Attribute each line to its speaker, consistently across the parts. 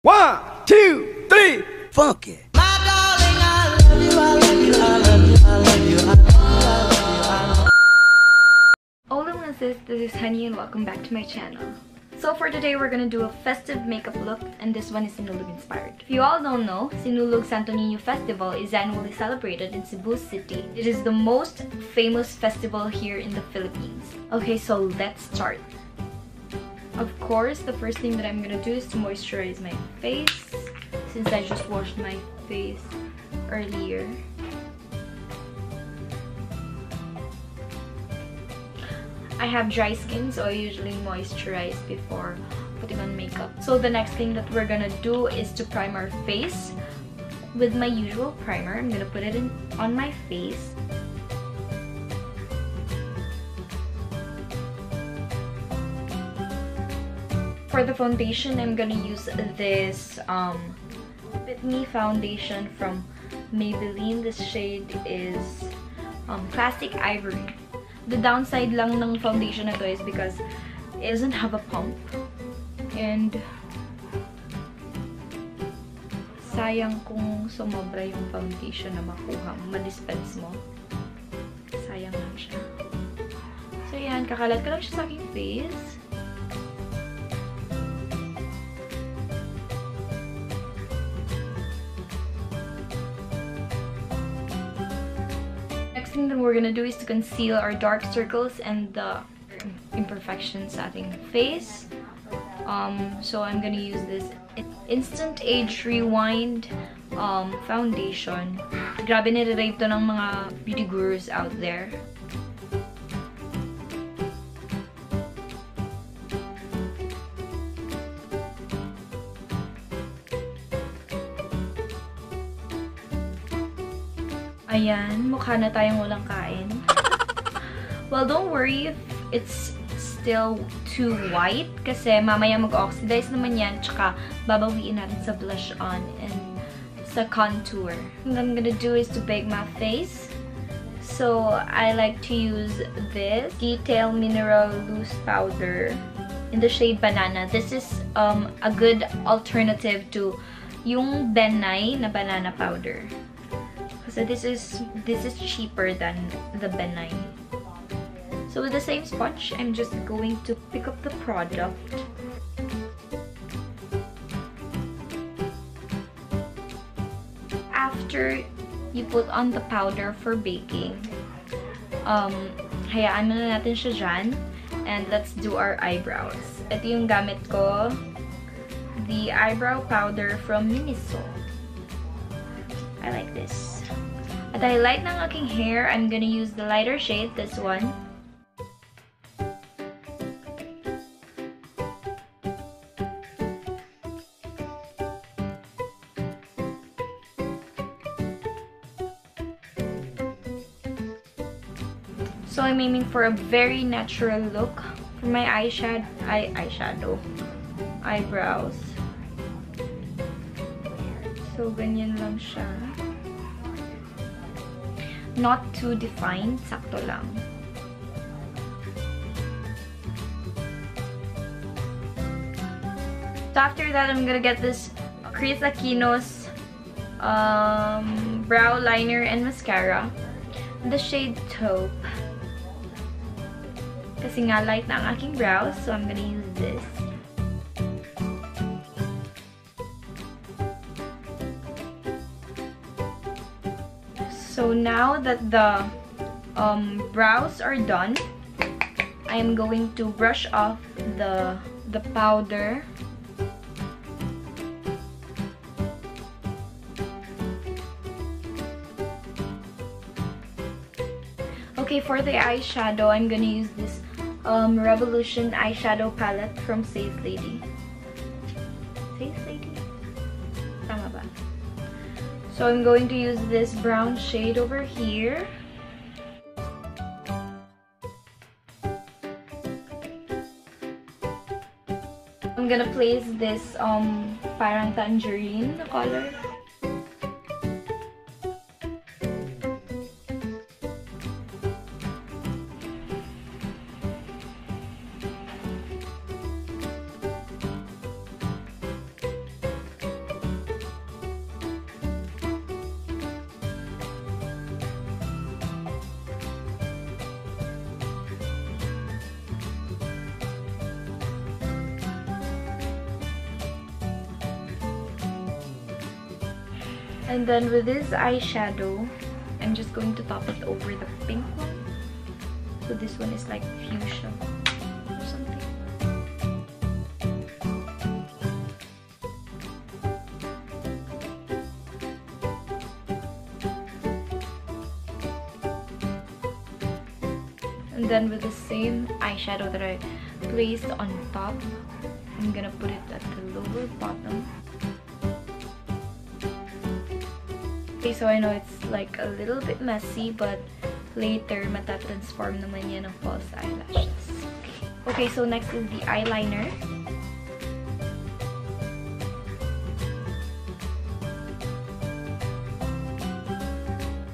Speaker 1: 1, 2, 3, funk it.
Speaker 2: My darling, I love you, I love you, I love you, I love you, I love you.
Speaker 3: Hola sis, this is Honey and welcome back to my channel. So for today, we're gonna do a festive makeup look, and this one is Sinulog inspired. If you all don't know, Sinulog Santo Niño Festival is annually celebrated in Cebu City. It is the most famous festival here in the Philippines. Okay, so let's start. Of course, the first thing that I'm gonna do is to moisturize my face, since I just washed my face earlier. I have dry skin, so I usually moisturize before putting on makeup. So the next thing that we're gonna do is to prime our face with my usual primer. I'm gonna put it on my face. For the foundation, I'm gonna use this Fit Me foundation from Maybelline. This shade is Classic Ivory. The downside lang ng foundation na to is because it doesn't have a pump. And sayang kung sumobra yung foundation na makuha, ma-dispense mo. Sayang lang siya. So yan, kakalat ko lang siya sa aking face. Next thing that we're gonna do is to conceal our dark circles and the imperfections sa ating face. So I'm gonna use this Instant Age Rewind foundation. Grabe, nire-rave to ng mga beauty gurus out there. Ayan, mukha na tayong walang kain. Well, don't worry if it's still too white kasi mamaya mag-oxidize naman yan, tsaka babawiin natin sa blush on and sa contour. What I'm gonna do is to bake my face. So, I like to use this Detail Mineral Loose Powder in the shade Banana. This is a good alternative to yung Benay na banana powder. So this is cheaper than the Benay. So with the same sponge, I'm just going to pick up the product. After you put on the powder for baking, hayaan muna natin siya dyan. And let's do our eyebrows. Ito yung gamit ko, the eyebrow powder from Miniso. I like this. At highlight ng aking hair, I'm gonna use the lighter shade, this one. So I'm aiming for a very natural look for my eyeshadow, eyebrows. So ganyan lang siya. Not too defined, sakto lang. So after that, I'm gonna get this Chris Aquino's brow liner and mascara, the shade Taupe. Kasi nga light na ang aking brows, so I'm gonna use this. So now that the brows are done, I am going to brush off the powder. Okay, for the eyeshadow, I'm gonna use this Revolution eyeshadow palette from Safe Lady. Safe Lady? Tama ba? So I'm going to use this brown shade over here. I'm gonna place this parang tangerine na color. And then with this eyeshadow, I'm just going to top it over the pink one. So this one is like fuchsia or something. And then with the same eyeshadow that I placed on top, I'm gonna put it at the lower bottom. Okay, so I know it's like a little bit messy, but later matatransform naman yan ng false eyelashes. Okay, so next is the eyeliner.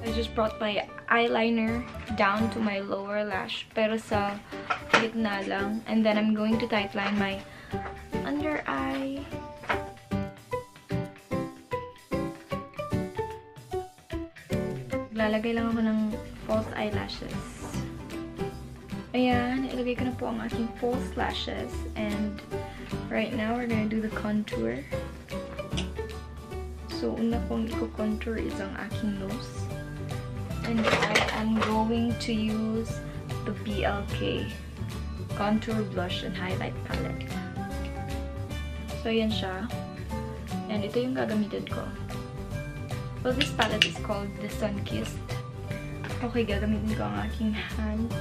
Speaker 3: I just brought my eyeliner down to my lower lash, pero sa gitna lang. And then I'm going to tightline my under eye. Lalagay lang ako ng false eyelashes. Ayan, ilagay ko na po ang aking false lashes. And right now, we're gonna do the contour. So, una kong i-contour is ang aking nose. And I am going to use the BLK Contour Blush and Highlight Palette. So, yan siya. And ito yung gagamitin ko. Well, this palette is called the Sun-Kissed. Okay, gagamitin ko ang aking hand.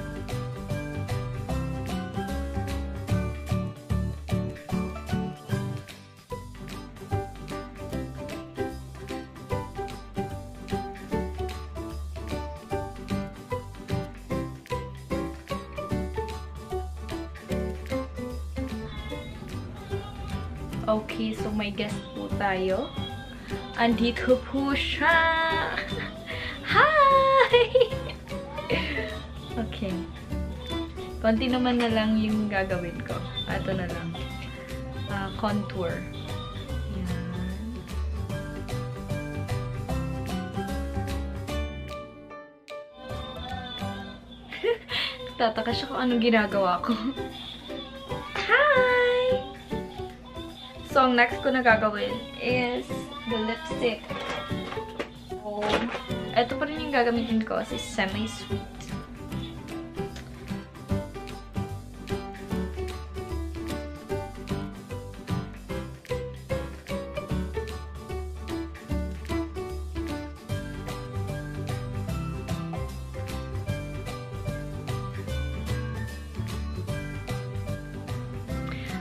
Speaker 3: Okay, so may guest po tayo. Andito po siya! Hi! Okay. Konti naman na lang yung gagawin ko. Ito na lang. Contour. Yan. Tataka siya kung anong ginagawa ko. Hi! So, ang next ko na gagawin is the lipstick. So, ito pa rin yung gagamitin ko si Semi-Sweet.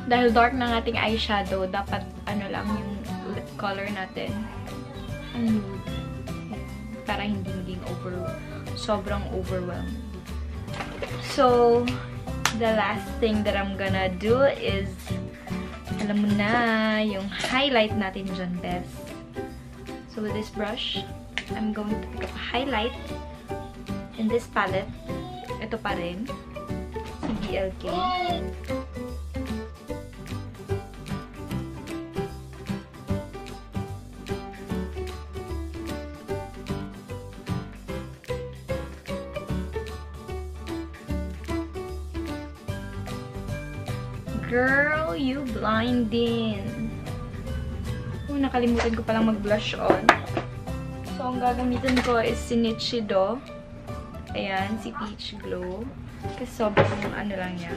Speaker 3: Dahil dark ng ating eyeshadow, dapat ano lang yung lip color natin. Ang nude. Para hindi maging sobrang overwhelming. So, the last thing that I'm gonna do is, alam mo na, yung highlight natin dyan, best. So, with this brush, I'm going to pick up a highlight in this palette. Ito pa rin. Si BLK. Girl, you blinding. Oh, nakalimutan ko palang mag-blush on. So, ang gagamitin ko is Sinulog. Ayan, si Peach Glow. Kasi sobrang ano lang niya.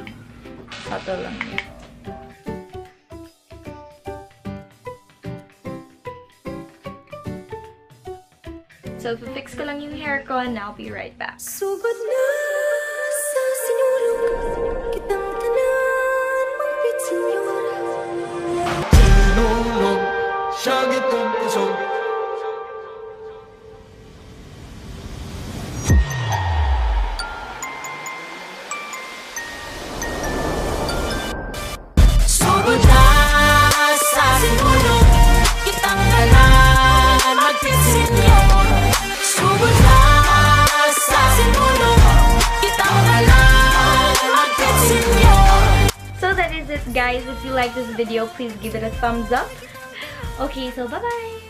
Speaker 3: Subtle lang niya. So, fix ko lang yung hair ko and I'll be right back.
Speaker 4: Sugod na sa sinulog kitang tanan mangpit senyora.
Speaker 2: Sinulog siya gitong kusog. Sugod na sa sinulog kitang tanan mangpit senyora. Sugod na sa sinulog kitang tanan mangpit senyora.
Speaker 3: So that is it, guys. If you like this video, please give it a thumbs up. Okay, so bye-bye!